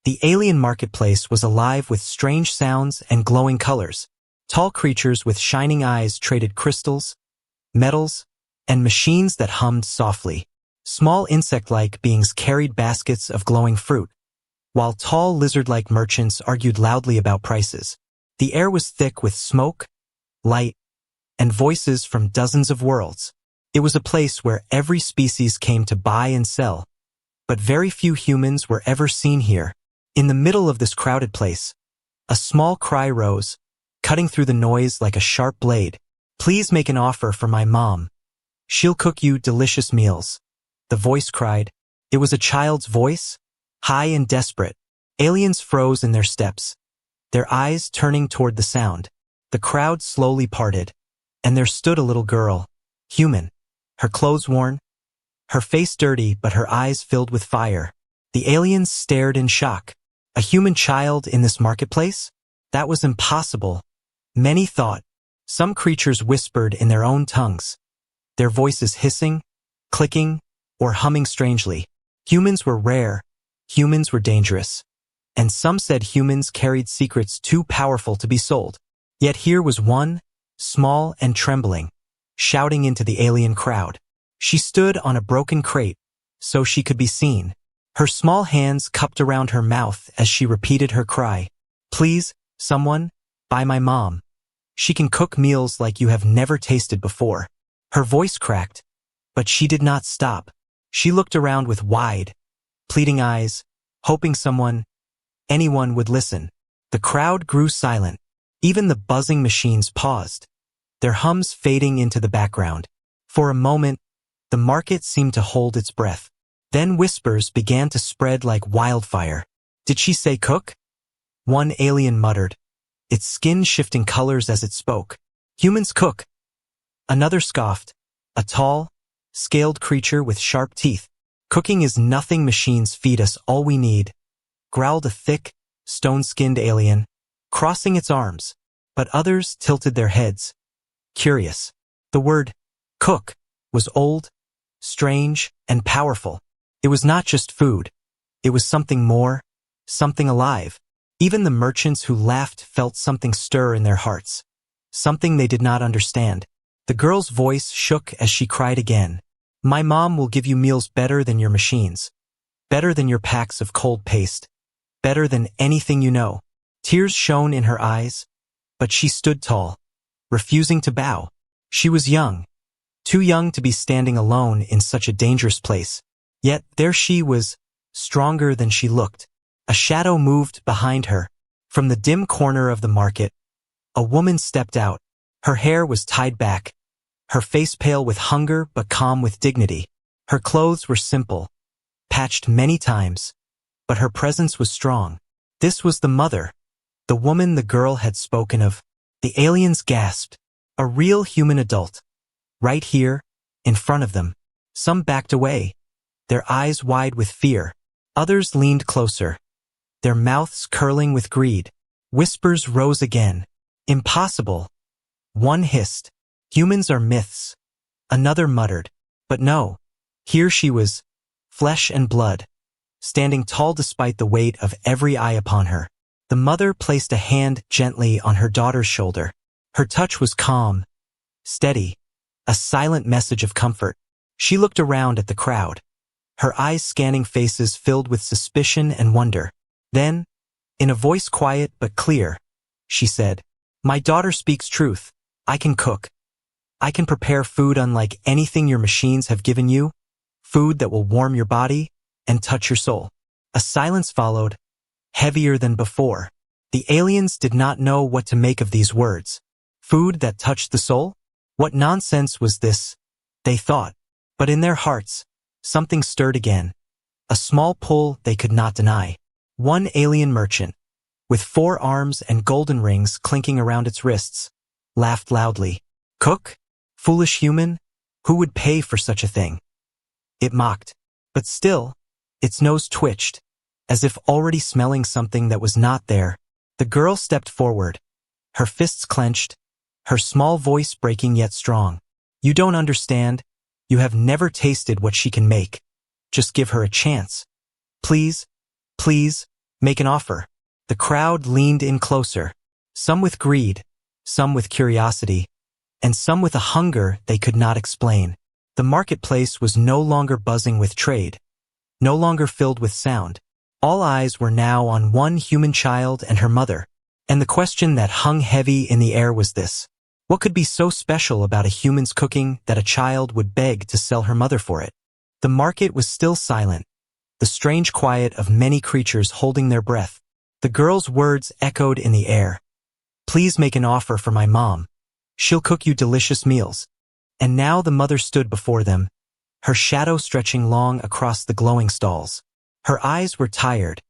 The alien marketplace was alive with strange sounds and glowing colors. Tall creatures with shining eyes traded crystals, metals, and machines that hummed softly. Small insect-like beings carried baskets of glowing fruit, while tall lizard-like merchants argued loudly about prices. The air was thick with smoke, light, and voices from dozens of worlds. It was a place where every species came to buy and sell, but very few humans were ever seen here. In the middle of this crowded place, a small cry rose, cutting through the noise like a sharp blade. "Please make an offer for my mom. She'll cook you delicious meals." The voice cried. It was a child's voice, high and desperate. Aliens froze in their steps, their eyes turning toward the sound. The crowd slowly parted, and there stood a little girl, human, her clothes worn, her face dirty but her eyes filled with fire. The aliens stared in shock. A human child in this marketplace? That was impossible, many thought. Some creatures whispered in their own tongues, their voices hissing, clicking, or humming strangely. Humans were rare, humans were dangerous, and some said humans carried secrets too powerful to be sold. Yet here was one, small and trembling, shouting into the alien crowd. She stood on a broken crate, so she could be seen. Her small hands cupped around her mouth as she repeated her cry. "Please, someone, buy my mom. She can cook meals like you have never tasted before." Her voice cracked, but she did not stop. She looked around with wide, pleading eyes, hoping anyone would listen. The crowd grew silent. Even the buzzing machines paused, their hums fading into the background. For a moment, the market seemed to hold its breath. Then whispers began to spread like wildfire. "Did she say cook?" One alien muttered, its skin shifting colors as it spoke. "Humans cook." Another scoffed, a tall, scaled creature with sharp teeth. "Cooking is nothing, machines feed us all we need," growled a thick, stone-skinned alien, crossing its arms. But others tilted their heads, curious. The word, cook, was old, strange, and powerful. It was not just food. It was something more, something alive. Even the merchants who laughed felt something stir in their hearts, something they did not understand. The girl's voice shook as she cried again. "My mom will give you meals better than your machines, better than your packs of cold paste, better than anything you know." Tears shone in her eyes, but she stood tall, refusing to bow. She was young, too young to be standing alone in such a dangerous place. Yet there she was, stronger than she looked. A shadow moved behind her. From the dim corner of the market, a woman stepped out. Her hair was tied back, her face pale with hunger but calm with dignity. Her clothes were simple, patched many times, but her presence was strong. This was the mother, the woman the girl had spoken of. The aliens gasped. A real human adult, right here, in front of them. Some backed away, their eyes wide with fear. Others leaned closer, their mouths curling with greed. Whispers rose again. "Impossible." One hissed, "Humans are myths." Another muttered, "But no, here she was, flesh and blood, standing tall despite the weight of every eye upon her." The mother placed a hand gently on her daughter's shoulder. Her touch was calm, steady, a silent message of comfort. She looked around at the crowd, her eyes scanning faces filled with suspicion and wonder. Then, in a voice quiet but clear, she said, "My daughter speaks truth. I can cook. I can prepare food unlike anything your machines have given you, food that will warm your body and touch your soul." A silence followed, heavier than before. The aliens did not know what to make of these words. Food that touched the soul? What nonsense was this, they thought. But in their hearts, something stirred again, a small pull they could not deny. One alien merchant, with 4 arms and golden rings clinking around its wrists, laughed loudly. "Cook? Foolish human? Who would pay for such a thing?" It mocked. But still, its nose twitched, as if already smelling something that was not there. The girl stepped forward, her fists clenched, her small voice breaking yet strong. "You don't understand. You have never tasted what she can make. Just give her a chance. Please, please, Make an offer. The crowd leaned in closer, some with greed, some with curiosity, and some with a hunger they could not explain. The marketplace was no longer buzzing with trade, no longer filled with sound. All eyes were now on one human child and her mother, and the question that hung heavy in the air was this: what could be so special about a human's cooking that a child would beg to sell her mother for it? The market was still silent, the strange quiet of many creatures holding their breath. The girl's words echoed in the air. Please make an offer for my mom. She'll cook you delicious meals. And now the mother stood before them, her shadow stretching long across the glowing stalls. Her eyes were tired,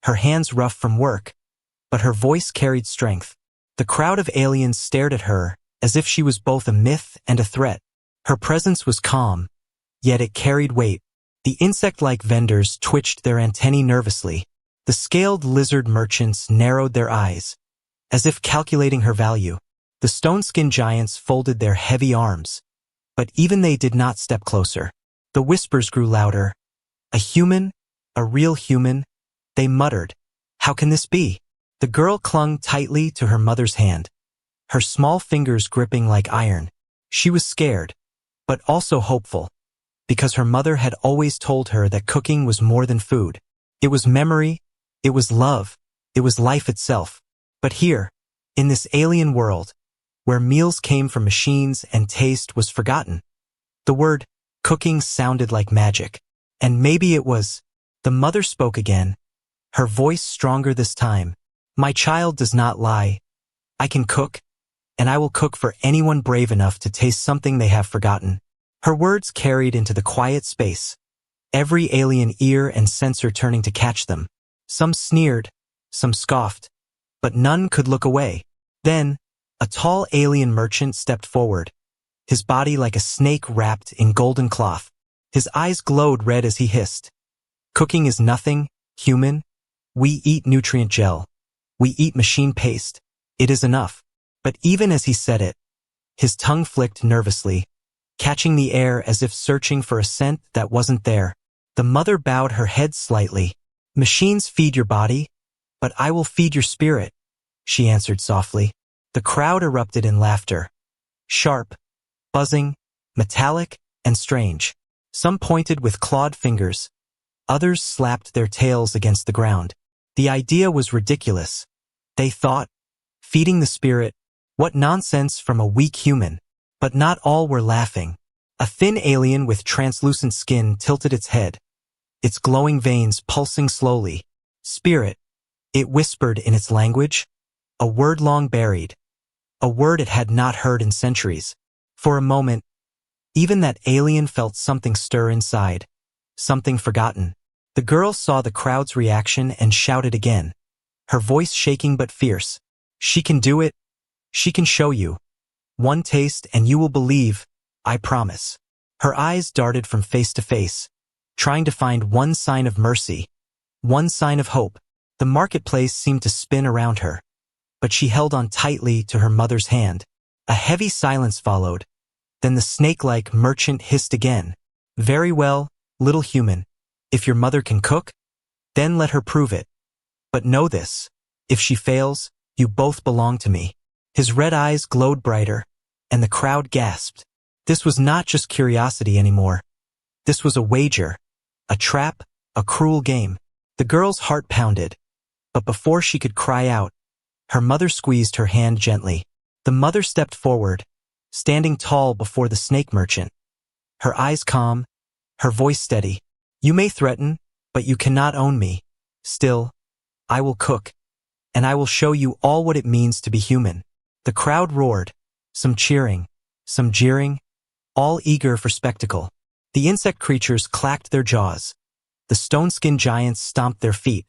her hands rough from work, but her voice carried strength. The crowd of aliens stared at her as if she was both a myth and a threat. Her presence was calm, yet it carried weight. The insect-like vendors twitched their antennae nervously. The scaled lizard merchants narrowed their eyes, as if calculating her value. The stone-skinned giants folded their heavy arms, but even they did not step closer. The whispers grew louder. A human? A real human? They muttered. How can this be? The girl clung tightly to her mother's hand, her small fingers gripping like iron. She was scared, but also hopeful, because her mother had always told her that cooking was more than food. It was memory, it was love, it was life itself. But here, in this alien world, where meals came from machines and taste was forgotten, the word cooking sounded like magic. And maybe it was. The mother spoke again, her voice stronger this time. My child does not lie. I can cook, and I will cook for anyone brave enough to taste something they have forgotten. Her words carried into the quiet space, every alien ear and sensor turning to catch them. Some sneered, some scoffed, but none could look away. Then, a tall alien merchant stepped forward, his body like a snake wrapped in golden cloth. His eyes glowed red as he hissed. Cooking is nothing, human. We eat nutrient gel. We eat machine paste. It is enough. But even as he said it, his tongue flicked nervously, catching the air as if searching for a scent that wasn't there. The mother bowed her head slightly. Machines feed your body, but I will feed your spirit, she answered softly. The crowd erupted in laughter. Sharp, buzzing, metallic, and strange. Some pointed with clawed fingers. Others slapped their tails against the ground. The idea was ridiculous. They thought, feeding the spirit, what nonsense from a weak human. But not all were laughing. A thin alien with translucent skin tilted its head, its glowing veins pulsing slowly. Spirit, it whispered in its language, a word long buried, a word it had not heard in centuries. For a moment, even that alien felt something stir inside, something forgotten. The girl saw the crowd's reaction and shouted again, her voice shaking but fierce. She can do it. She can show you. One taste and you will believe, I promise. Her eyes darted from face to face, trying to find one sign of mercy, one sign of hope. The marketplace seemed to spin around her, but she held on tightly to her mother's hand. A heavy silence followed. Then the snake-like merchant hissed again. Very well, little human. If your mother can cook, then let her prove it. But know this, if she fails, you both belong to me. His red eyes glowed brighter, and the crowd gasped. This was not just curiosity anymore. This was a wager, a trap, a cruel game. The girl's heart pounded, but before she could cry out, her mother squeezed her hand gently. The mother stepped forward, standing tall before the snake merchant. Her eyes calm, her voice steady. You may threaten, but you cannot own me. Still, I will cook, and I will show you all what it means to be human. The crowd roared, some cheering, some jeering, all eager for spectacle. The insect creatures clacked their jaws. The stone-skinned giants stomped their feet.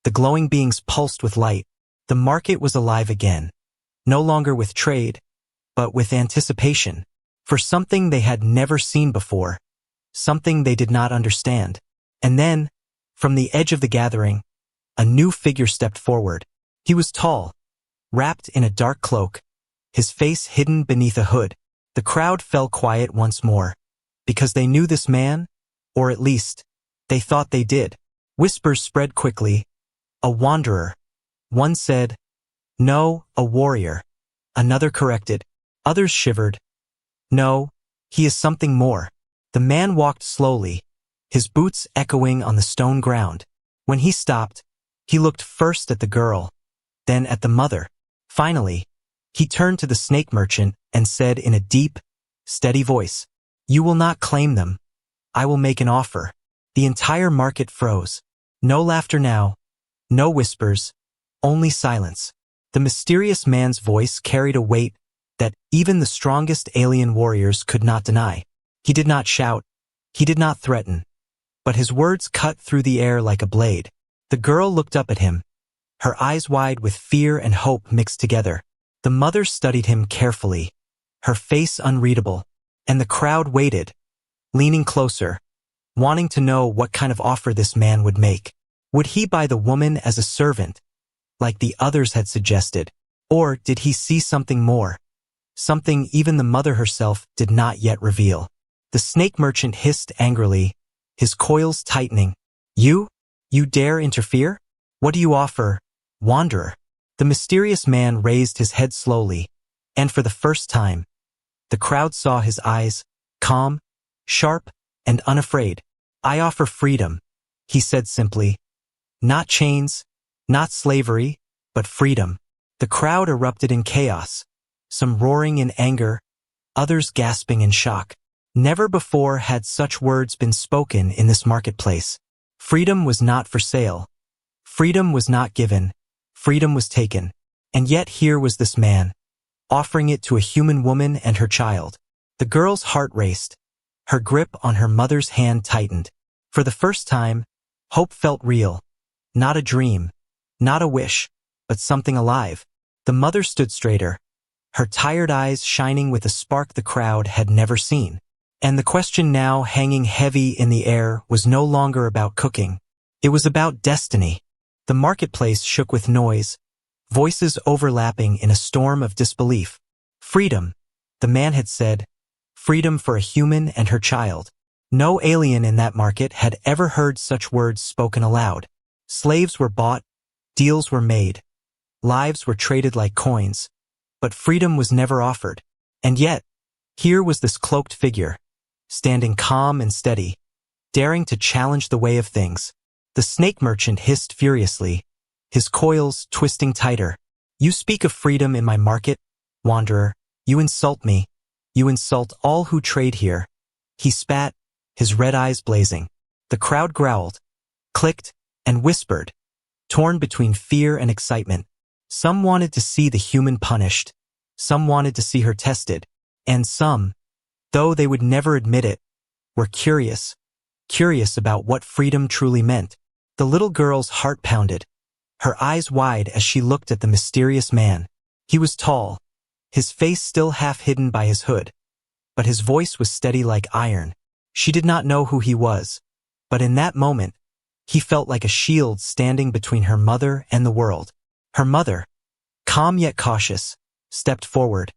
The glowing beings pulsed with light. The market was alive again, no longer with trade, but with anticipation, for something they had never seen before, something they did not understand. And then, from the edge of the gathering, a new figure stepped forward. He was tall, wrapped in a dark cloak, his face hidden beneath a hood. The crowd fell quiet once more, because they knew this man, or at least, they thought they did. Whispers spread quickly. A wanderer. One said, "No, a warrior." Another corrected. Others shivered. "No, he is something more." The man walked slowly, his boots echoing on the stone ground. When he stopped, he looked first at the girl, then at the mother. Finally, he turned to the snake merchant and said in a deep, steady voice, "You will not claim them. I will make an offer." The entire market froze. No laughter now, no whispers, only silence. The mysterious man's voice carried a weight that even the strongest alien warriors could not deny. He did not shout, he did not threaten, but his words cut through the air like a blade. The girl looked up at him, her eyes wide with fear and hope mixed together. The mother studied him carefully, her face unreadable, and the crowd waited, leaning closer, wanting to know what kind of offer this man would make. Would he buy the woman as a servant, like the others had suggested, or did he see something more, something even the mother herself did not yet reveal? The snake merchant hissed angrily, his coils tightening. You dare interfere? What do you offer, wanderer?" The mysterious man raised his head slowly, and for the first time, the crowd saw his eyes, calm, sharp, and unafraid. "I offer freedom," he said simply. "Not chains, not slavery, but freedom." The crowd erupted in chaos, some roaring in anger, others gasping in shock. Never before had such words been spoken in this marketplace. Freedom was not for sale. Freedom was not given. Freedom was taken. And yet here was this man, offering it to a human woman and her child. The girl's heart raced. Her grip on her mother's hand tightened. For the first time, hope felt real. Not a dream, not a wish, but something alive. The mother stood straighter, her tired eyes shining with a spark the crowd had never seen. And the question now hanging heavy in the air was no longer about cooking. It was about destiny. The marketplace shook with noise, voices overlapping in a storm of disbelief. Freedom, the man had said, freedom for a human and her child. No alien in that market had ever heard such words spoken aloud. Slaves were bought, deals were made, lives were traded like coins, but freedom was never offered. And yet, here was this cloaked figure, standing calm and steady, daring to challenge the way of things. The snake merchant hissed furiously, his coils twisting tighter. "You speak of freedom in my market, wanderer. You insult me. You insult all who trade here." He spat, his red eyes blazing. The crowd growled, clicked, and whispered, torn between fear and excitement. Some wanted to see the human punished, some wanted to see her tested, and some, though they would never admit it, were curious about what freedom truly meant. The little girl's heart pounded, her eyes wide as she looked at the mysterious man. He was tall, his face still half hidden by his hood, but his voice was steady like iron. She did not know who he was, but in that moment, he felt like a shield standing between her mother and the world. Her mother, calm yet cautious, stepped forward,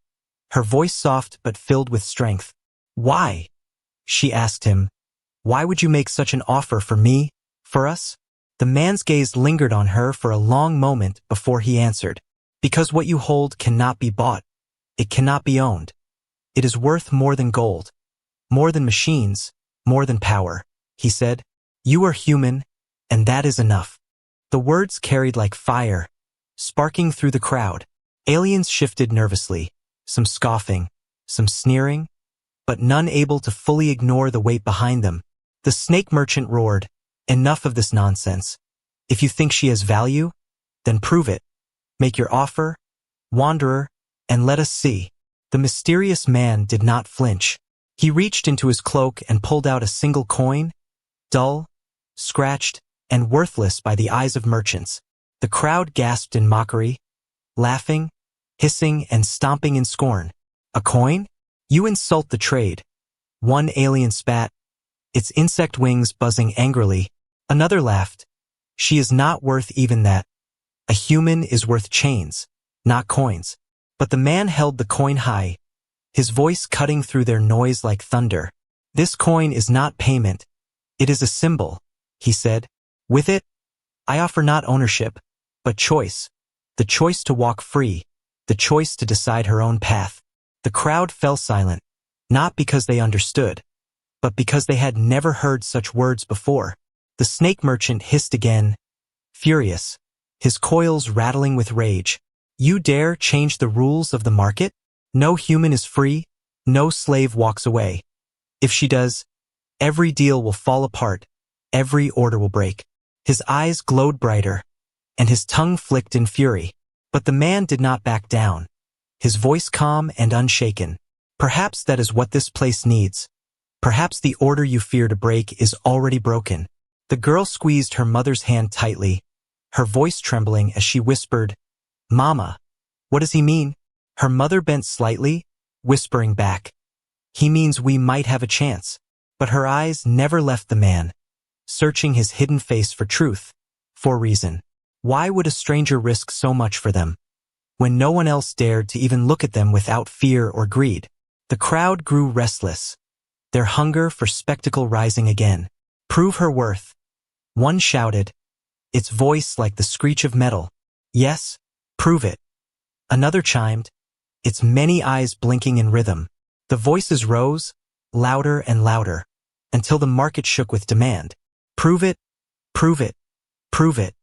her voice soft but filled with strength. "Why?" she asked him. "Why would you make such an offer for me, for us?" The man's gaze lingered on her for a long moment before he answered. "Because what you hold cannot be bought. It cannot be owned. It is worth more than gold, more than machines, more than power," he said. "You are human, and that is enough." The words carried like fire, sparking through the crowd. Aliens shifted nervously, some scoffing, some sneering, but none able to fully ignore the weight behind them. The snake merchant roared, "Enough of this nonsense. If you think she has value, then prove it. Make your offer, wanderer, and let us see." The mysterious man did not flinch. He reached into his cloak and pulled out a single coin, dull, scratched, and worthless by the eyes of merchants. The crowd gasped in mockery, laughing, hissing, and stomping in scorn. "A coin? You insult the trade." One alien spat, its insect wings buzzing angrily. Another laughed. "She is not worth even that. A human is worth chains, not coins." But the man held the coin high, his voice cutting through their noise like thunder. "This coin is not payment. It is a symbol," he said. "With it, I offer not ownership, but choice. The choice to walk free, the choice to decide her own path. The crowd fell silent, not because they understood, but because they had never heard such words before. The snake merchant hissed again, furious, his coils rattling with rage. You dare change the rules of the market? No human is free, no slave walks away. If she does, every deal will fall apart, every order will break. His eyes glowed brighter, and his tongue flicked in fury. But the man did not back down, his voice calm and unshaken. Perhaps that is what this place needs. Perhaps the order you fear to break is already broken. The girl squeezed her mother's hand tightly, her voice trembling as she whispered, Mama, what does he mean? Her mother bent slightly, whispering back, He means we might have a chance. But her eyes never left the man, searching his hidden face for truth, for reason. Why would a stranger risk so much for them, when no one else dared to even look at them without fear or greed? The crowd grew restless, their hunger for spectacle rising again. Prove her worth. One shouted, its voice like the screech of metal. Yes, prove it. Another chimed, its many eyes blinking in rhythm. The voices rose, louder and louder, until the market shook with demand. Prove it, prove it, prove it.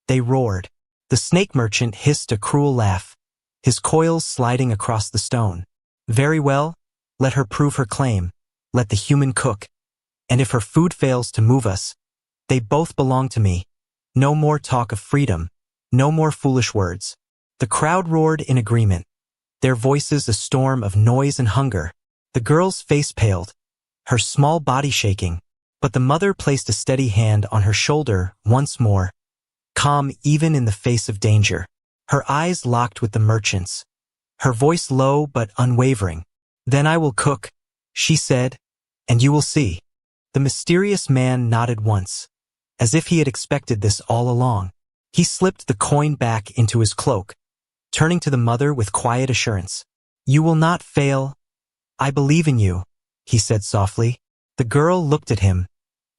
They roared. The snake merchant hissed a cruel laugh, his coils sliding across the stone. Very well, let her prove her claim. Let the human cook. And if her food fails to move us, they both belong to me. No more talk of freedom, no more foolish words. The crowd roared in agreement, their voices a storm of noise and hunger. The girl's face paled, her small body shaking, but the mother placed a steady hand on her shoulder once more, calm even in the face of danger. Her eyes locked with the merchant's, her voice low but unwavering. Then I will cook, she said, and you will see. The mysterious man nodded once, as if he had expected this all along. He slipped the coin back into his cloak, turning to the mother with quiet assurance. You will not fail. I believe in you, he said softly. The girl looked at him,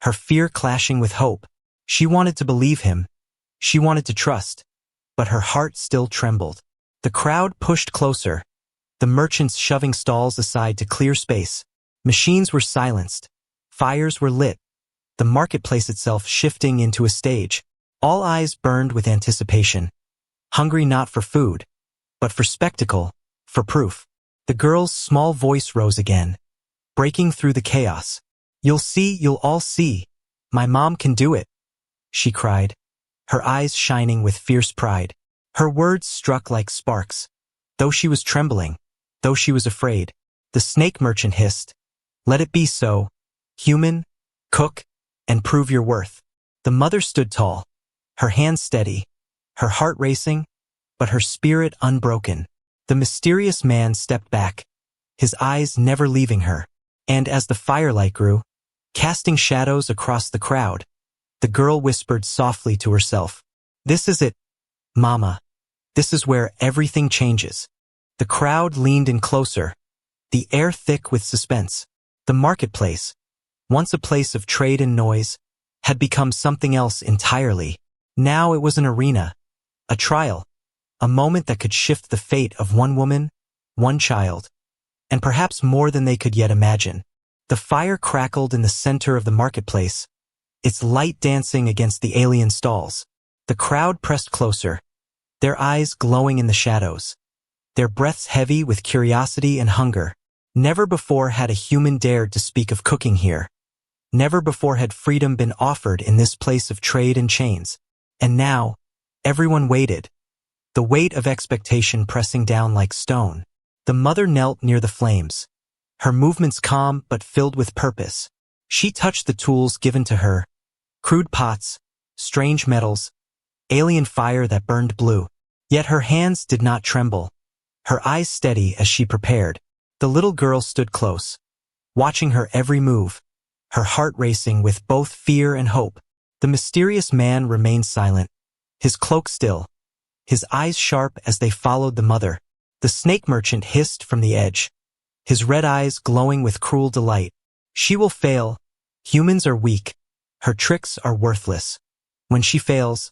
her fear clashing with hope. She wanted to believe him. She wanted to trust, but her heart still trembled. The crowd pushed closer, the merchants shoving stalls aside to clear space. Machines were silenced. Fires were lit. The marketplace itself shifting into a stage. All eyes burned with anticipation, hungry not for food, but for spectacle, for proof. The girl's small voice rose again, breaking through the chaos. You'll see, you'll all see. My mom can do it, she cried, her eyes shining with fierce pride. Her words struck like sparks. Though she was trembling, though she was afraid, the snake merchant hissed, Let it be so. Human, cook, and prove your worth. The mother stood tall, her hands steady, her heart racing, but her spirit unbroken. The mysterious man stepped back, his eyes never leaving her. And as the firelight grew, casting shadows across the crowd, the girl whispered softly to herself, This is it, Mama. This is where everything changes. The crowd leaned in closer, the air thick with suspense. The marketplace, once a place of trade and noise, had become something else entirely. Now it was an arena, a trial, a moment that could shift the fate of one woman, one child, and perhaps more than they could yet imagine. The fire crackled in the center of the marketplace, its light dancing against the alien stalls. The crowd pressed closer, their eyes glowing in the shadows, their breaths heavy with curiosity and hunger. Never before had a human dared to speak of cooking here. Never before had freedom been offered in this place of trade and chains. And now, everyone waited, the weight of expectation pressing down like stone. The mother knelt near the flames, her movements calm but filled with purpose. She touched the tools given to her, crude pots, strange metals, alien fire that burned blue. Yet her hands did not tremble, her eyes steady as she prepared. The little girl stood close, watching her every move, her heart racing with both fear and hope. The mysterious man remained silent, his cloak still, his eyes sharp as they followed the mother. The snake merchant hissed from the edge, his red eyes glowing with cruel delight. She will fail. Humans are weak. Her tricks are worthless. When she fails,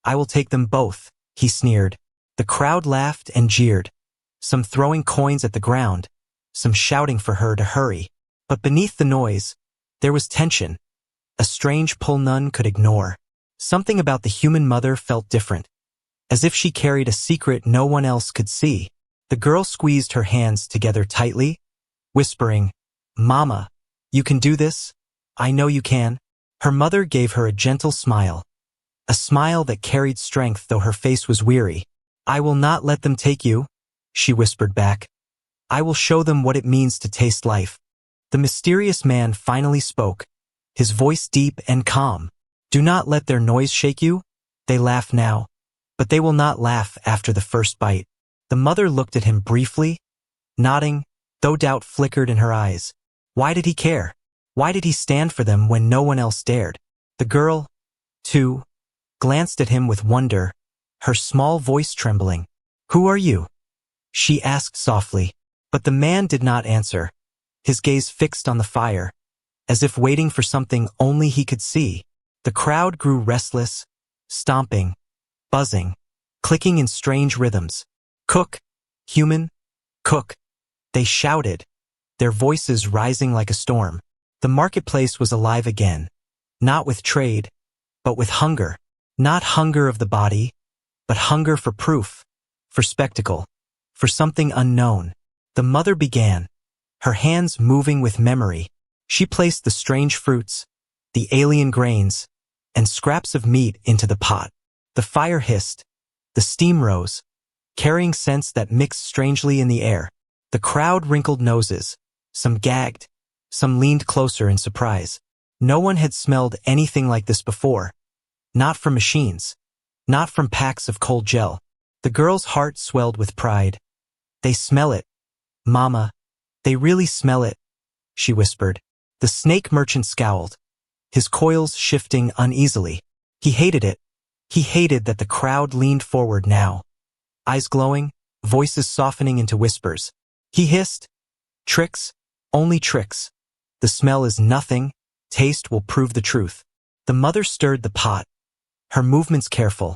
I will take them both, he sneered. The crowd laughed and jeered, some throwing coins at the ground, some shouting for her to hurry. But beneath the noise, there was tension, a strange pull none could ignore. Something about the human mother felt different, as if she carried a secret no one else could see. The girl squeezed her hands together tightly, whispering, "Mama, you can do this. I know you can." Her mother gave her a gentle smile, a smile that carried strength though her face was weary. "I will not let them take you," she whispered back. "I will show them what it means to taste life." The mysterious man finally spoke, his voice deep and calm. "Do not let their noise shake you. They laugh now, but they will not laugh after the first bite." The mother looked at him briefly, nodding, though doubt flickered in her eyes. Why did he care? Why did he stand for them when no one else dared? The girl, too, glanced at him with wonder, her small voice trembling. "Who are you?" she asked softly. But the man did not answer, his gaze fixed on the fire, as if waiting for something only he could see. The crowd grew restless, stomping, buzzing, clicking in strange rhythms. "Cook, human, cook," they shouted, their voices rising like a storm. The marketplace was alive again, not with trade, but with hunger. Not hunger of the body, but hunger for proof, for spectacle, for something unknown. The mother began, her hands moving with memory. She placed the strange fruits, the alien grains, and scraps of meat into the pot. The fire hissed, the steam rose, carrying scents that mixed strangely in the air. The crowd wrinkled noses, some gagged, some leaned closer in surprise. No one had smelled anything like this before. Not from machines, not from packs of cold gel. The girl's heart swelled with pride. "They smell it, Mama. They really smell it," she whispered. The snake merchant scowled, his coils shifting uneasily. He hated it. He hated that the crowd leaned forward now, eyes glowing, voices softening into whispers. He hissed, "Tricks, only tricks. The smell is nothing. Taste will prove the truth." The mother stirred the pot, her movements careful,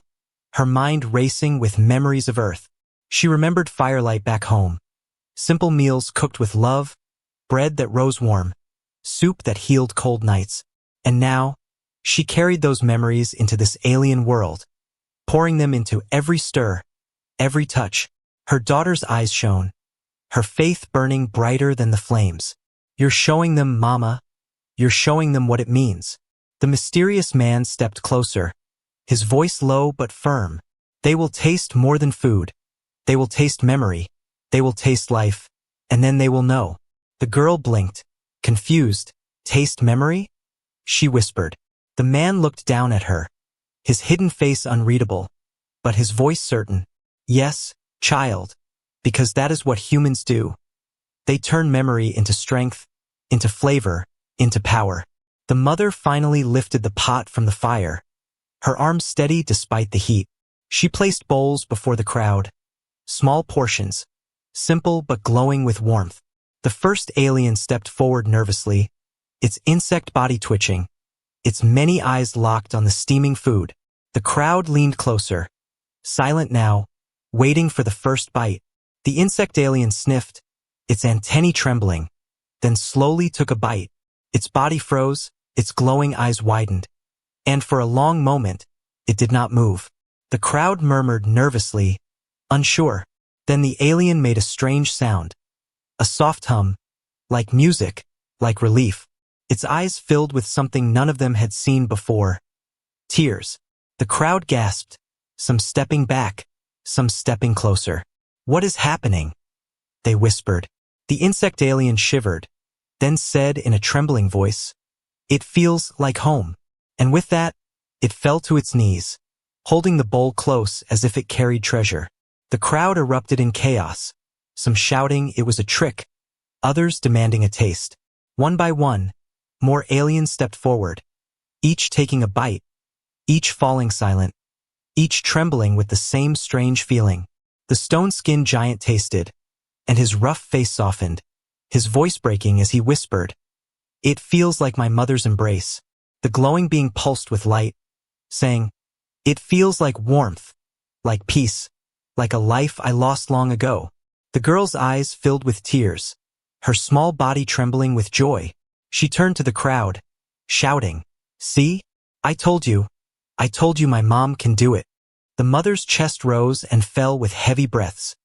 her mind racing with memories of Earth. She remembered firelight back home, simple meals cooked with love, bread that rose warm, soup that healed cold nights. And now, she carried those memories into this alien world, pouring them into every stir, every touch. Her daughter's eyes shone, her faith burning brighter than the flames. "You're showing them, Mama. You're showing them what it means." The mysterious man stepped closer, his voice low but firm. "They will taste more than food. They will taste memory. They will taste life. And then they will know." The girl blinked, confused. "Taste memory?" she whispered. The man looked down at her, his hidden face unreadable, but his voice certain. "Yes, child, because that is what humans do. They turn memory into strength, into flavor, into power." The mother finally lifted the pot from the fire, her arms steady despite the heat. She placed bowls before the crowd, small portions, simple but glowing with warmth. The first alien stepped forward nervously, its insect body twitching, its many eyes locked on the steaming food. The crowd leaned closer, silent now, waiting for the first bite. The insect alien sniffed, its antennae trembling, then slowly took a bite. Its body froze, its glowing eyes widened, and for a long moment, it did not move. The crowd murmured nervously, unsure. Then the alien made a strange sound, a soft hum, like music, like relief. Its eyes filled with something none of them had seen before. Tears. The crowd gasped, some stepping back, some stepping closer. "What is happening?" they whispered. The insect alien shivered, then said in a trembling voice, "It feels like home." And with that, it fell to its knees, holding the bowl close as if it carried treasure. The crowd erupted in chaos, some shouting it was a trick, others demanding a taste. One by one, more aliens stepped forward, each taking a bite, each falling silent, each trembling with the same strange feeling. The stone-skinned giant tasted, and his rough face softened, his voice breaking as he whispered, "It feels like my mother's embrace." The glowing being pulsed with light, saying, "It feels like warmth, like peace, like a life I lost long ago." The girl's eyes filled with tears, her small body trembling with joy. She turned to the crowd, shouting, "See? I told you my mom can do it." The mother's chest rose and fell with heavy breaths,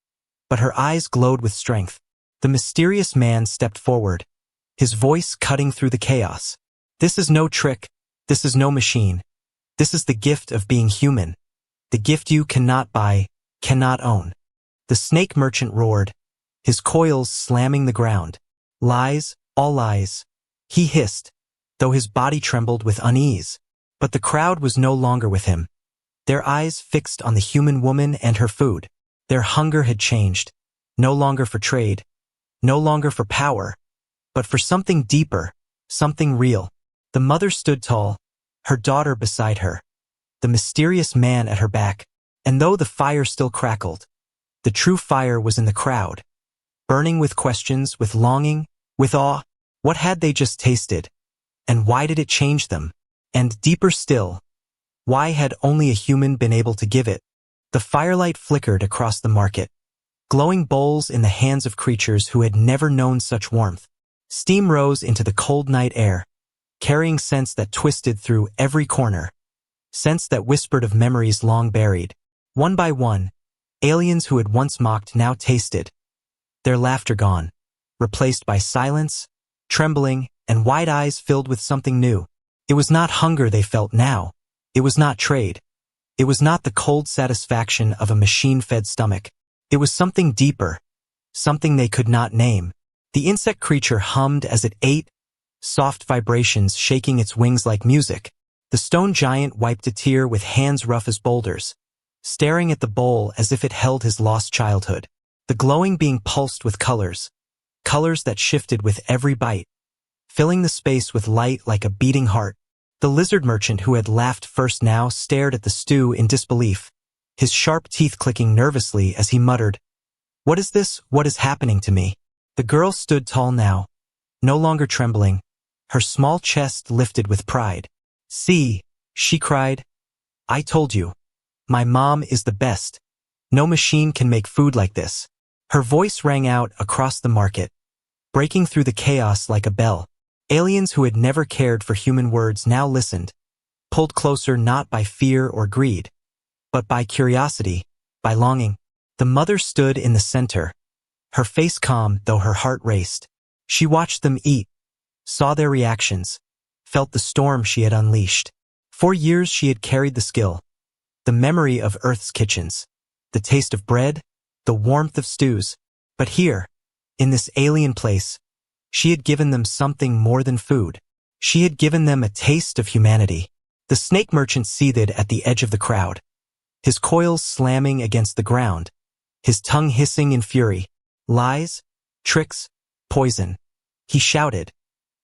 but her eyes glowed with strength. The mysterious man stepped forward, his voice cutting through the chaos. "This is no trick, this is no machine. This is the gift of being human, the gift you cannot buy, cannot own." The snake merchant roared, his coils slamming the ground. "Lies, all lies," he hissed, though his body trembled with unease. But the crowd was no longer with him, their eyes fixed on the human woman and her food. Their hunger had changed, no longer for trade, no longer for power, but for something deeper, something real. The mother stood tall, her daughter beside her, the mysterious man at her back, and though the fire still crackled, the true fire was in the crowd, burning with questions, with longing, with awe. What had they just tasted? And why did it change them? And deeper still, why had only a human been able to give it? The firelight flickered across the market, glowing bowls in the hands of creatures who had never known such warmth. Steam rose into the cold night air, carrying scents that twisted through every corner, scents that whispered of memories long buried. One by one, aliens who had once mocked now tasted, their laughter gone, replaced by silence, trembling, and wide eyes filled with something new. It was not hunger they felt now. It was not trade. It was not the cold satisfaction of a machine-fed stomach. It was something deeper, something they could not name. The insect creature hummed as it ate, soft vibrations shaking its wings like music. The stone giant wiped a tear with hands rough as boulders, staring at the bowl as if it held his lost childhood. The glowing being pulsed with colors, colors that shifted with every bite, filling the space with light like a beating heart. The lizard merchant who had laughed first now stared at the stew in disbelief, his sharp teeth clicking nervously as he muttered, "What is this? What is happening to me?" The girl stood tall now, no longer trembling, her small chest lifted with pride. "See," she cried, "I told you. My mom is the best. No machine can make food like this." Her voice rang out across the market, breaking through the chaos like a bell. Aliens who had never cared for human words now listened, pulled closer not by fear or greed, but by curiosity, by longing. The mother stood in the center, her face calm though her heart raced. She watched them eat, saw their reactions, felt the storm she had unleashed. For years she had carried the skill, the memory of Earth's kitchens, the taste of bread, the warmth of stews. But here, in this alien place, she had given them something more than food. She had given them a taste of humanity. The snake merchant seethed at the edge of the crowd, his coils slamming against the ground, his tongue hissing in fury. "Lies, tricks, poison," he shouted,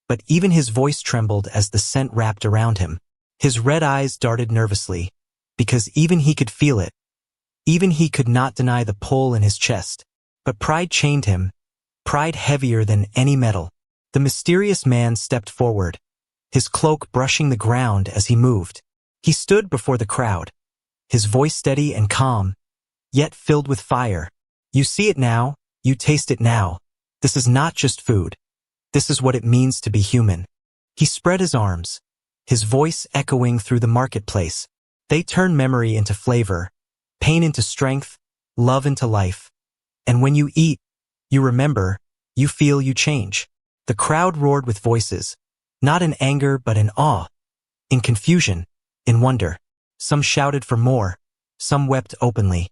but even his voice trembled as the scent wrapped around him. His red eyes darted nervously, because even he could feel it. Even he could not deny the pull in his chest. But pride chained him, pride heavier than any metal. The mysterious man stepped forward, his cloak brushing the ground as he moved. He stood before the crowd, his voice steady and calm, yet filled with fire. "You see it now, you taste it now. This is not just food. This is what it means to be human." He spread his arms, his voice echoing through the marketplace. They turn memory into flavor, pain into strength, love into life. And when you eat, you remember, you feel, you change. The crowd roared with voices, not in anger but in awe, in confusion, in wonder. Some shouted for more, some wept openly,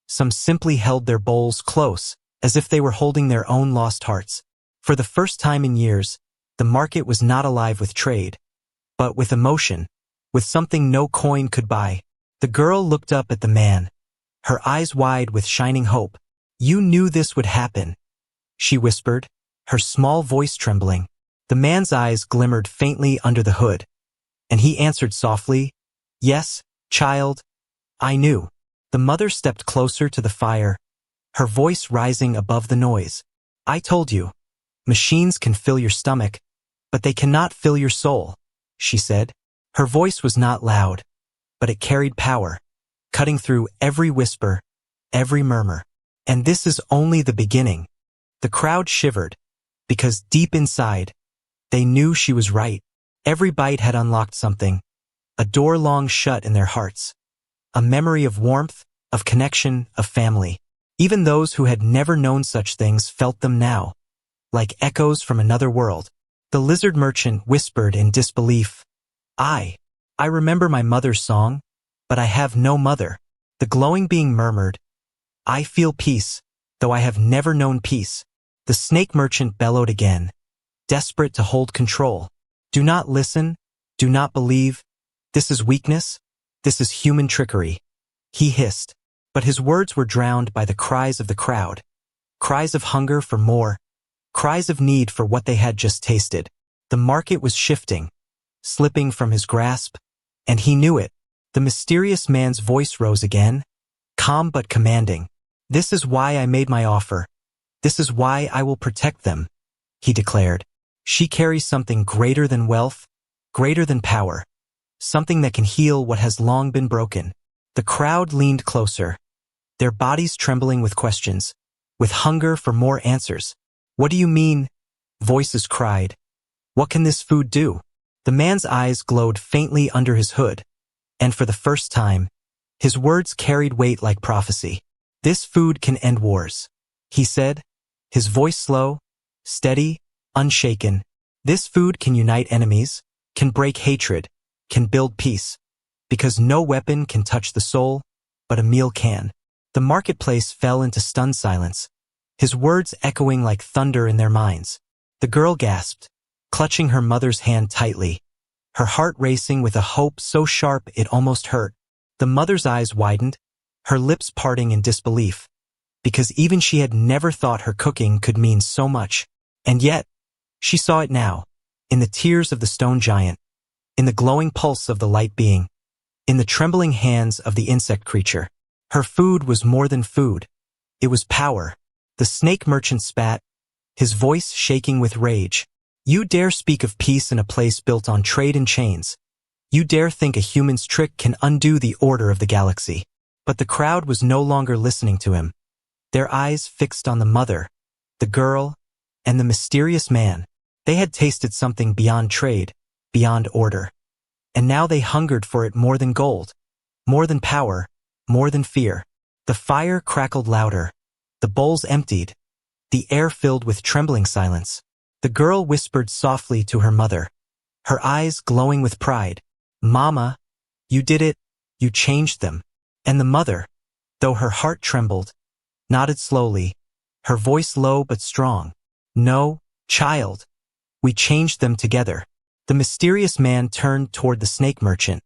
some simply held their bowls close, as if they were holding their own lost hearts. For the first time in years, the market was not alive with trade, but with emotion, with something no coin could buy. The girl looked up at the man, her eyes wide with shining hope. "You knew this would happen," she whispered, her small voice trembling. The man's eyes glimmered faintly under the hood, and he answered softly, "Yes, child, I knew." The mother stepped closer to the fire, her voice rising above the noise. "I told you, machines can fill your stomach, but they cannot fill your soul," she said. Her voice was not loud, but it carried power, cutting through every whisper, every murmur. And this is only the beginning. The crowd shivered, because deep inside, they knew she was right. Every bite had unlocked something, a door long shut in their hearts, a memory of warmth, of connection, of family. Even those who had never known such things felt them now, like echoes from another world. The lizard merchant whispered in disbelief, I remember my mother's song, but I have no mother. The glowing being murmured, I feel peace, though I have never known peace. The snake merchant bellowed again, desperate to hold control. Do not listen, do not believe. This is weakness, this is human trickery. He hissed, but his words were drowned by the cries of the crowd. Cries of hunger for more, cries of need for what they had just tasted. The market was shifting, slipping from his grasp, and he knew it. The mysterious man's voice rose again, calm but commanding. This is why I made my offer. This is why I will protect them, he declared. She carries something greater than wealth, greater than power, something that can heal what has long been broken. The crowd leaned closer, their bodies trembling with questions, with hunger for more answers. What do you mean? Voices cried. What can this food do? The man's eyes glowed faintly under his hood, and for the first time, his words carried weight like prophecy. This food can end wars, he said, his voice slow, steady, unshaken. This food can unite enemies, can break hatred, can build peace, because no weapon can touch the soul, but a meal can. The marketplace fell into stunned silence, his words echoing like thunder in their minds. The girl gasped, clutching her mother's hand tightly, her heart racing with a hope so sharp it almost hurt. The mother's eyes widened, her lips parting in disbelief, because even she had never thought her cooking could mean so much. And yet, she saw it now, in the tears of the stone giant, in the glowing pulse of the light being, in the trembling hands of the insect creature. Her food was more than food. It was power. The snake merchant spat, his voice shaking with rage. You dare speak of peace in a place built on trade and chains. You dare think a human's trick can undo the order of the galaxy. But the crowd was no longer listening to him. Their eyes fixed on the mother, the girl, and the mysterious man. They had tasted something beyond trade, beyond order. And now they hungered for it more than gold, more than power, more than fear. The fire crackled louder. The bowls emptied. The air filled with trembling silence. The girl whispered softly to her mother, her eyes glowing with pride. Mama, you did it. You changed them. And the mother, though her heart trembled, nodded slowly, her voice low but strong. No, child. We changed them together. The mysterious man turned toward the snake merchant,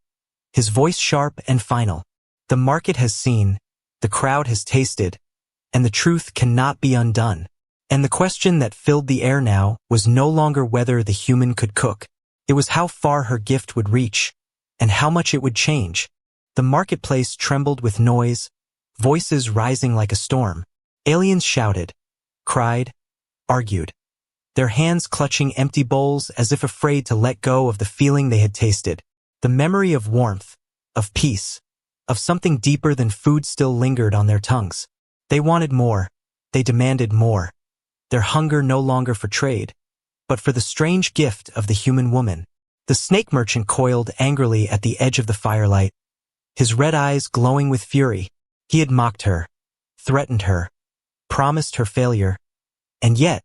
his voice sharp and final. The market has seen, the crowd has tasted, and the truth cannot be undone. And the question that filled the air now was no longer whether the human could cook. It was how far her gift would reach, and how much it would change. The marketplace trembled with noise, voices rising like a storm. Aliens shouted, cried, argued, their hands clutching empty bowls as if afraid to let go of the feeling they had tasted. The memory of warmth, of peace, of something deeper than food still lingered on their tongues. They wanted more. They demanded more. Their hunger no longer for trade, but for the strange gift of the human woman. The snake merchant coiled angrily at the edge of the firelight, his red eyes glowing with fury. He had mocked her, threatened her, promised her failure, and yet,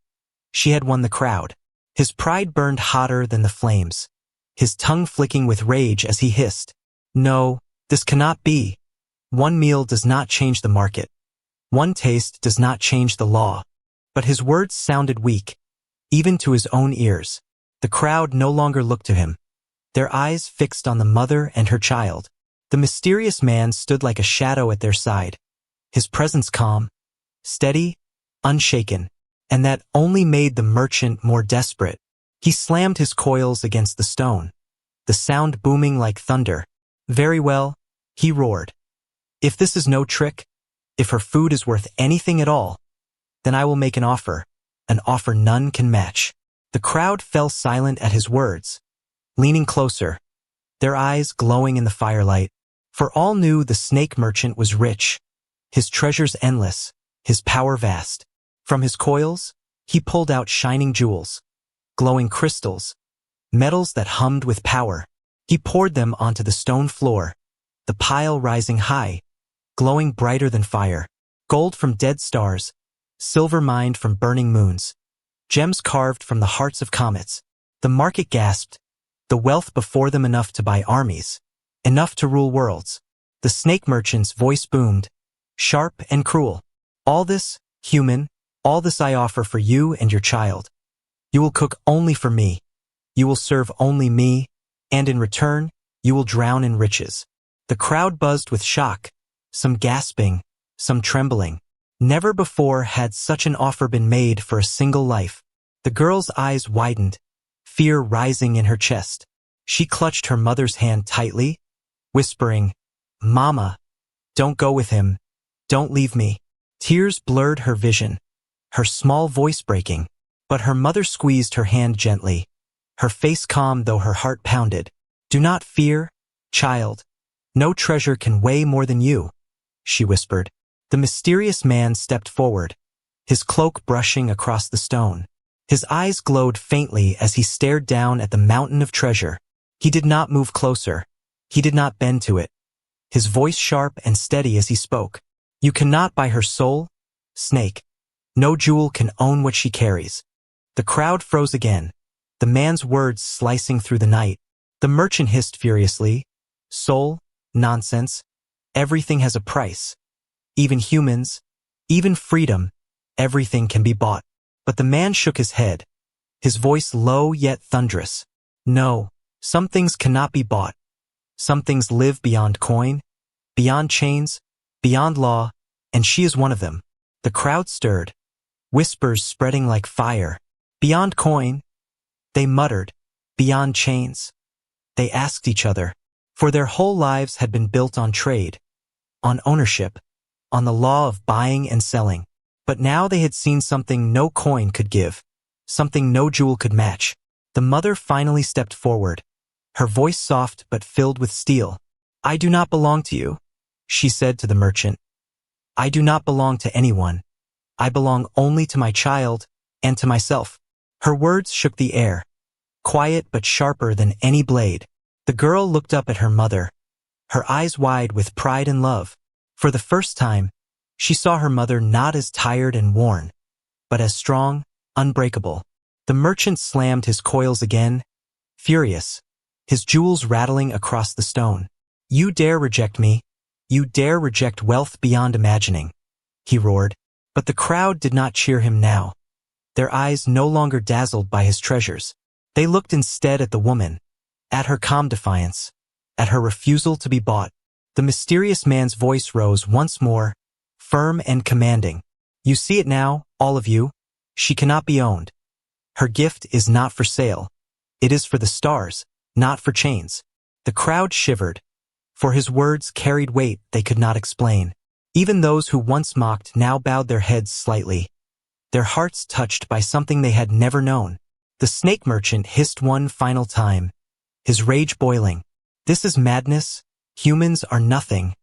she had won the crowd. His pride burned hotter than the flames, his tongue flicking with rage as he hissed, No, this cannot be. One meal does not change the market. One taste does not change the law. But his words sounded weak, even to his own ears. The crowd no longer looked to him, their eyes fixed on the mother and her child. The mysterious man stood like a shadow at their side, his presence calm, steady, unshaken, and that only made the merchant more desperate. He slammed his coils against the stone, the sound booming like thunder. Very well, he roared. If this is no trick, if her food is worth anything at all, then I will make an offer none can match. The crowd fell silent at his words, leaning closer, their eyes glowing in the firelight. For all knew the snake merchant was rich, his treasures endless, his power vast. From his coils, he pulled out shining jewels, glowing crystals, metals that hummed with power. He poured them onto the stone floor, the pile rising high, glowing brighter than fire. Gold from dead stars, silver mined from burning moons, gems carved from the hearts of comets. The market gasped, the wealth before them enough to buy armies, enough to rule worlds. The snake merchant's voice boomed, sharp and cruel. All this, human, all this I offer for you and your child. You will cook only for me. You will serve only me, and in return, you will drown in riches. The crowd buzzed with shock, some gasping, some trembling. Never before had such an offer been made for a single life. The girl's eyes widened, fear rising in her chest. She clutched her mother's hand tightly, whispering, "Mama, don't go with him. Don't leave me." Tears blurred her vision, her small voice breaking, but her mother squeezed her hand gently, her face calm though her heart pounded. "Do not fear, child. No treasure can weigh more than you," she whispered. The mysterious man stepped forward, his cloak brushing across the stone. His eyes glowed faintly as he stared down at the mountain of treasure. He did not move closer. He did not bend to it. His voice sharp and steady as he spoke. "You cannot buy her soul, snake. No jewel can own what she carries." The crowd froze again, the man's words slicing through the night. The merchant hissed furiously, "Soul? Nonsense. Everything has a price. Even humans, even freedom, everything can be bought." But the man shook his head, his voice low yet thunderous. "No, some things cannot be bought. Some things live beyond coin, beyond chains, beyond law, and she is one of them." The crowd stirred, whispers spreading like fire. "Beyond coin," they muttered. "Beyond chains." They asked each other, for their whole lives had been built on trade, on ownership, on the law of buying and selling. But now they had seen something no coin could give, something no jewel could match. The mother finally stepped forward, her voice soft but filled with steel. "I do not belong to you," she said to the merchant. "I do not belong to anyone. I belong only to my child and to myself." Her words shook the air, quiet but sharper than any blade. The girl looked up at her mother, her eyes wide with pride and love. For the first time, she saw her mother not as tired and worn, but as strong, unbreakable. The merchant slammed his coils again, furious, his jewels rattling across the stone. "You dare reject me? You dare reject wealth beyond imagining," he roared. But the crowd did not cheer him now, their eyes no longer dazzled by his treasures. They looked instead at the woman, at her calm defiance, at her refusal to be bought. The mysterious man's voice rose once more, firm and commanding. "You see it now, all of you. She cannot be owned. Her gift is not for sale. It is for the stars, not for chains." The crowd shivered, for his words carried weight they could not explain. Even those who once mocked now bowed their heads slightly, their hearts touched by something they had never known. The snake merchant hissed one final time, his rage boiling. "This is madness. Humans are nothing.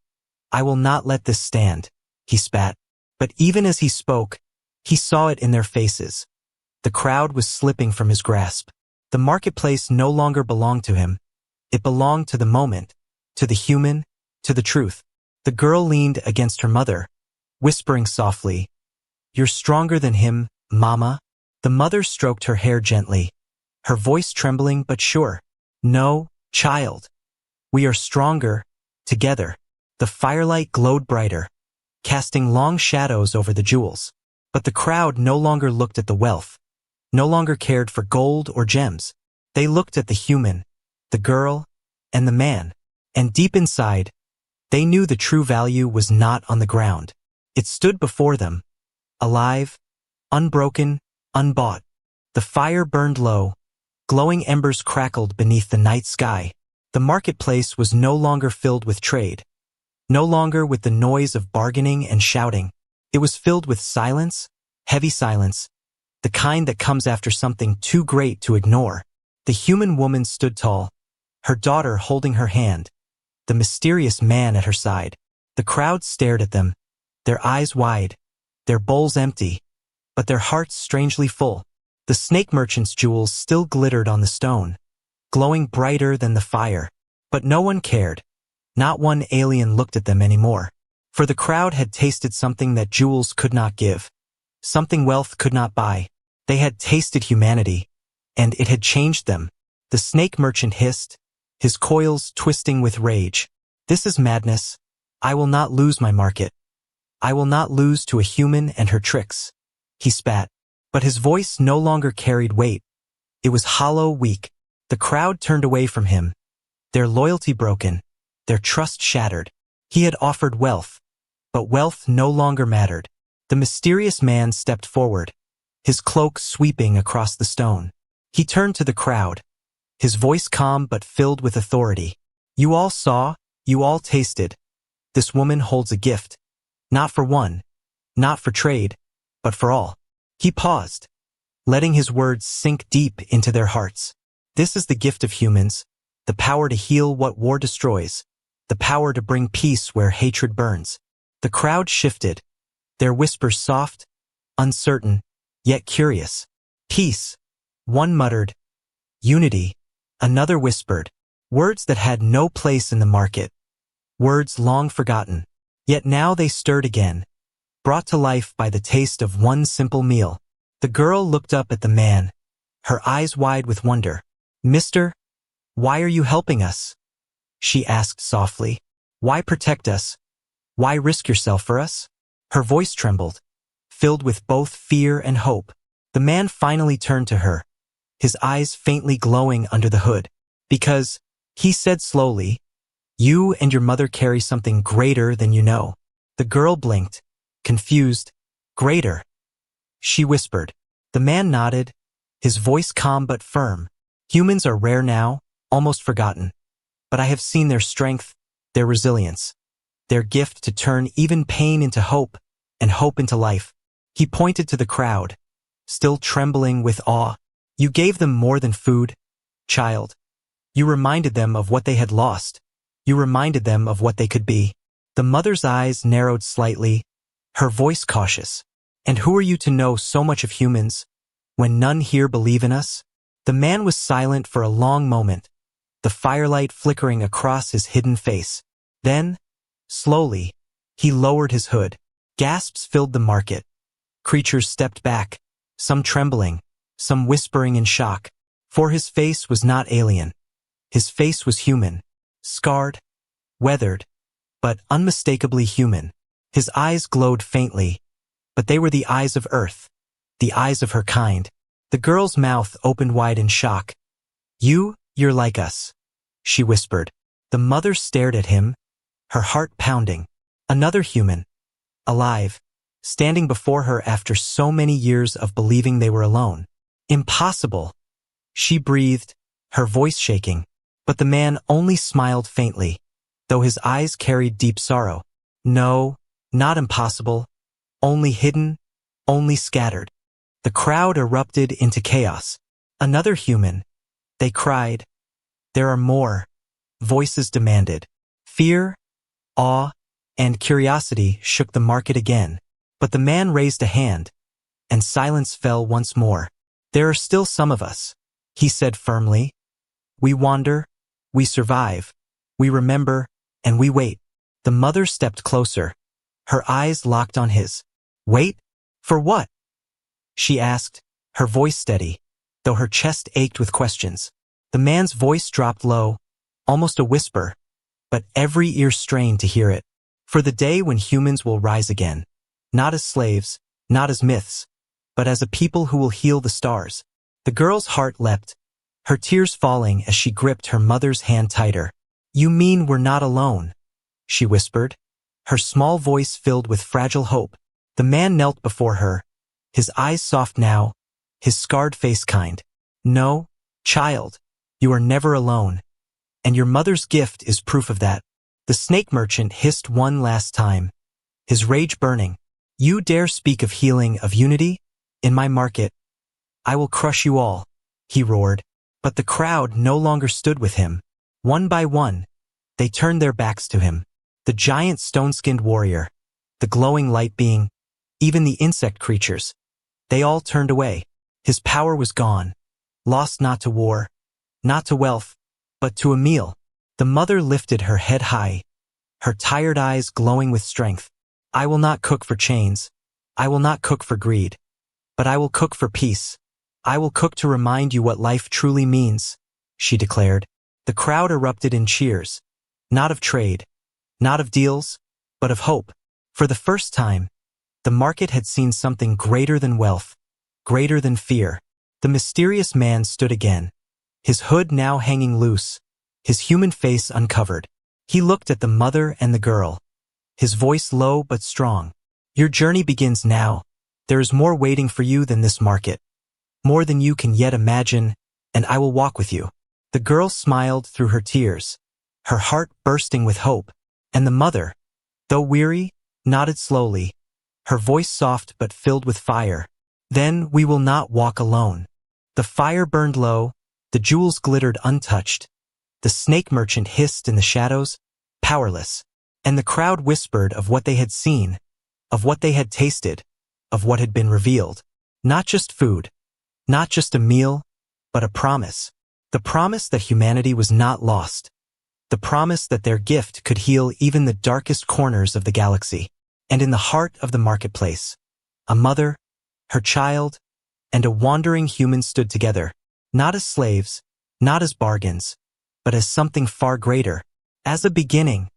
I will not let this stand," he spat. But even as he spoke, he saw it in their faces. The crowd was slipping from his grasp. The marketplace no longer belonged to him. It belonged to the moment, to the human, to the truth. The girl leaned against her mother, whispering softly, "You're stronger than him, Mama." The mother stroked her hair gently, her voice trembling but sure. "No, child. We are stronger, together." The firelight glowed brighter, casting long shadows over the jewels. But the crowd no longer looked at the wealth, no longer cared for gold or gems. They looked at the human, the girl, and the man. And deep inside, they knew the true value was not on the ground. It stood before them, alive, unbroken, unbought. The fire burned low, glowing embers crackled beneath the night sky. The marketplace was no longer filled with trade, no longer with the noise of bargaining and shouting. It was filled with silence, heavy silence, the kind that comes after something too great to ignore. The human woman stood tall, her daughter holding her hand, the mysterious man at her side. The crowd stared at them, their eyes wide, their bowls empty, but their hearts strangely full. The snake merchant's jewels still glittered on the stone, glowing brighter than the fire. But no one cared. Not one alien looked at them anymore. For the crowd had tasted something that jewels could not give, something wealth could not buy. They had tasted humanity, and it had changed them. The snake merchant hissed, his coils twisting with rage. "This is madness. I will not lose my market. I will not lose to a human and her tricks." He spat, but his voice no longer carried weight. It was hollow, weak. The crowd turned away from him, their loyalty broken, their trust shattered. He had offered wealth, but wealth no longer mattered. The mysterious man stepped forward, his cloak sweeping across the stone. He turned to the crowd, his voice calm but filled with authority. "You all saw, you all tasted. This woman holds a gift, not for one, not for trade, but for all." He paused, letting his words sink deep into their hearts. "This is the gift of humans, the power to heal what war destroys, the power to bring peace where hatred burns." The crowd shifted, their whispers soft, uncertain, yet curious. "Peace," one muttered. "Unity," another whispered. Words that had no place in the market, words long forgotten. Yet now they stirred again, brought to life by the taste of one simple meal. The girl looked up at the man, her eyes wide with wonder. "Mister, why are you helping us?" she asked softly. "Why protect us? Why risk yourself for us?" Her voice trembled, filled with both fear and hope. The man finally turned to her, his eyes faintly glowing under the hood. "Because," he said slowly, "you and your mother carry something greater than you know." The girl blinked, confused. "Greater?" she whispered. The man nodded, his voice calm but firm. "Humans are rare now, almost forgotten. But I have seen their strength, their resilience, their gift to turn even pain into hope, and hope into life." He pointed to the crowd, still trembling with awe. "You gave them more than food, child. You reminded them of what they had lost. You reminded them of what they could be." The mother's eyes narrowed slightly, her voice cautious. "And who are you to know so much of humans, when none here believe in us?" The man was silent for a long moment, the firelight flickering across his hidden face. Then, slowly, he lowered his hood. Gasps filled the market. Creatures stepped back, some trembling, some whispering in shock. For his face was not alien. His face was human, scarred, weathered, but unmistakably human. His eyes glowed faintly, but they were the eyes of Earth, the eyes of her kind. The girl's mouth opened wide in shock. You're like us," she whispered. The mother stared at him, her heart pounding. Another human, alive, standing before her after so many years of believing they were alone. "Impossible," she breathed, her voice shaking. But the man only smiled faintly, though his eyes carried deep sorrow. "No, not impossible, only hidden, only scattered." The crowd erupted into chaos. "Another human," they cried. "There are more," voices demanded. Fear, awe, and curiosity shook the market again. But the man raised a hand, and silence fell once more. "There are still some of us," he said firmly. "We wander, we survive, we remember, and we wait." The mother stepped closer, her eyes locked on his. "Wait? For what?" she asked, her voice steady, though her chest ached with questions. The man's voice dropped low, almost a whisper, but every ear strained to hear it. "For the day when humans will rise again, not as slaves, not as myths, but as a people who will heal the stars." The girl's heart leapt, her tears falling as she gripped her mother's hand tighter. "You mean we're not alone?" she whispered, her small voice filled with fragile hope. The man knelt before her, his eyes soft now, his scarred face kind. "No, child, you are never alone, and your mother's gift is proof of that." The snake merchant hissed one last time, his rage burning. "You dare speak of healing, of unity? In my market? I will crush you all," he roared. But the crowd no longer stood with him. One by one, They turned their backs to him. The giant stone-skinned warrior, the glowing light being, even the insect creatures. They all turned away. His power was gone, lost not to war, not to wealth, but to a meal. The mother lifted her head high, her tired eyes glowing with strength. I will not cook for chains. I will not cook for greed. But I will cook for peace. I will cook to remind you what life truly means, she declared. The crowd erupted in cheers. Not of trade, not of deals, but of hope. For the first time, the market had seen something greater than wealth, greater than fear. The mysterious man stood again, his hood now hanging loose, his human face uncovered. He looked at the mother and the girl, his voice low but strong. Your journey begins now. There is more waiting for you than this market, more than you can yet imagine, and I will walk with you. The girl smiled through her tears, her heart bursting with hope, and the mother, though weary, nodded slowly, her voice soft but filled with fire. Then we will not walk alone. The fire burned low, the jewels glittered untouched, the snake merchant hissed in the shadows, powerless, and the crowd whispered of what they had seen, of what they had tasted, of what had been revealed. Not just food, not just a meal, but a promise. The promise that humanity was not lost. The promise that their gift could heal even the darkest corners of the galaxy. And in the heart of the marketplace, a mother, her child, and a wandering human stood together, not as slaves, not as bargains, but as something far greater, as a beginning,